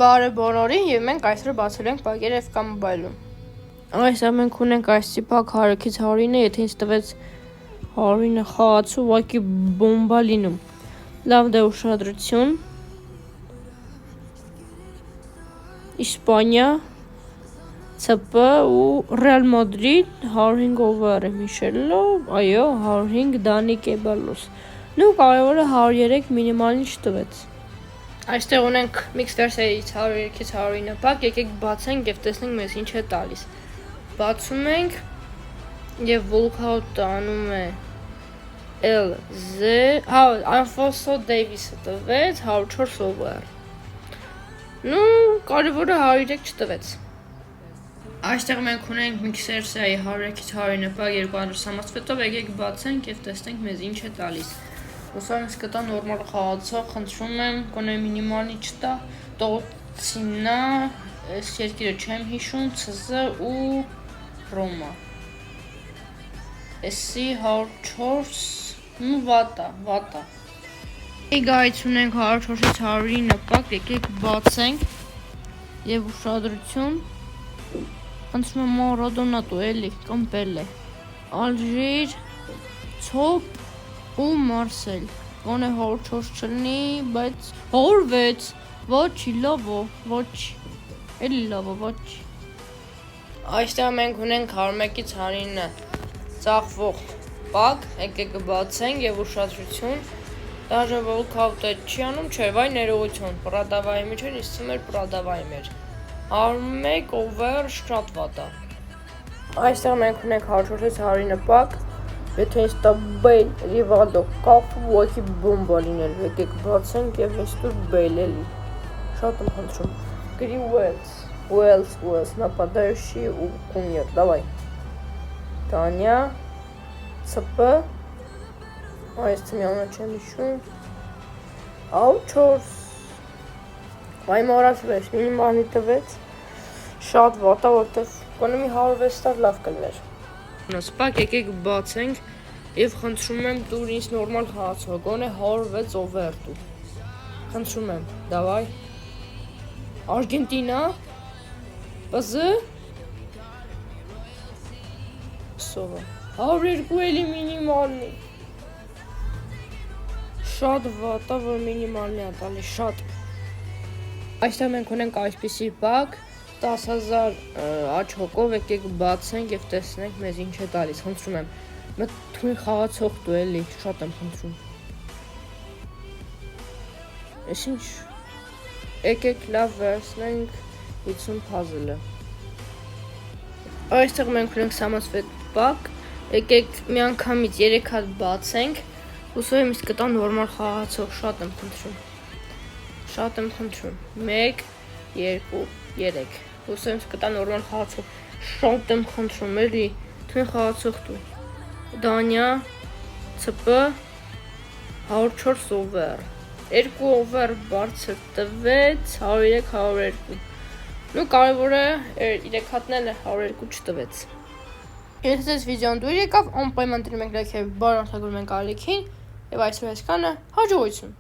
Բարև բոլորին, եւ մենք այսօր բացել ենք բակեր FK Mobile-ում։ Այսօր մենք ունենք այս տիպակ 100-ից 100-ը, եթե ինձ տվեց 100-ը խաղացու, ուղղակի բոմբա լինում։ Լավ դե ուշադրություն։ Իսպանիա, ՑՊ ու Ռեալ Մադրիդ 105 over եմ հիշելով, այո, 105 Դանի Կեբալոս։ Նու կարևորը 103 մինիմալին չտվեց։ Այստեղ ունենք Mix Versa-ից 102-ից 100-ը բակ, եկեք բացենք եւ տեսնենք մեզ ինչ է տալիս։ Բացում ենք եւ Walkout-ը անում է LZ, Alfonso Davis-ը տվեց 104 over։ Նու կարևորը 103 չտվեց։ Այստեղ մենք ունենք Mix Versa-ի 102-ից 100-ը բակ 200 համացվետով, եկեք բացենք եւ տեսնենք մեզ ինչ է տալիս։ Ուսամ ես կտա նորմալ խաղացող, խնդրում եմ, կոնե մինիմալի չտա, տողոցինա, այս երկիրը չեմ հիշում, CZ ու Ռոմա։ Էսի 104, ու վատա։ Գայց ունենք 104-ից 100-ի նպակ, եկեք բացենք և ուշադրություն, խնդրում եմ Մարադոնատու էլի, կամ Պելե, Ալժիր, Ցոպ ու Մարսել, կոնե 104 չլնի, բայց 106, ոչի, լավո, ոչի, էլի լավո, ոչի։ Այստեղ մենք ունենք 101-ից 100-ը ծախվող բակ, եկեք բացենք և ուշադրություն, դաժե Walkout-ը չի անում, չէ, վայ ներողություն, պրադավայի մեջ էր, իսցում էր պրադավայի մեջ, 101 over շատ վատա։ Այստեղ մենք ունենք 104-ից 100-ը բակ, եթե ինձ տա Բեյլ, Ռիվալդո, կապը ուղղակի բոմբա լինել, եկեք բացենք և ես տուր Բեյլ էլի, շատ եմ խնդրում, գրի Ուելս, нападающий ու Կունյեր, դավայ, Տանյա, ՑՊ, այս ծմյանը չեմ իշում, Ա4, վայ մորացվեց, մինիմալի տվեց, շատ վատա, որտև կոնը մի 106 տար լավ կլներ։ Սպակ եկեք բացենք և խնդրում եմ տուր ինձ նորմալ խաղացող, գոնե 106 over տուր, խնդրում եմ, դավայ, Արգենտինա, պզը, սովը, 102 էլի մինիմալնի, շատ վատա, որ մինիմալնի ատալի, շատ։ Այստեղ մենք ունենք այսպիսի բակ, 10,000 աչ հոգով եկեք բացենք և տեսնենք մեզ ինչ է տալիս, խնդրում եմ, թույն խաղացող դու էլի, շատ եմ խնդրում։ Ես ինչ, եկեք լավ վերցնենք 50 puzzle-ը։ Այստեղ մենք ունենք սամասվետ բակ, եկեք մի անգամից 3 հատ բացենք, ուսով եմ իսկ կտա նորմալ խաղացող, շատ եմ խնդրում, 1, 2, 3, ուսով եմ կտա նորմալ խաղացող, շատ եմ խնդրում, էլի, թույն խաղացող դու, Դանյա, ՑՊ, 104 over, 2 over բարձր տվեց, 103-102, նու կարևորը 3 հատնել 102 չտվեց։ Եթե ձեզ վիդեոն դուր եկավ, անպայման դրում ենք լայք և բարդ արտադրում ենք ալիքին, և այսօր այսքանը, հաջողություն։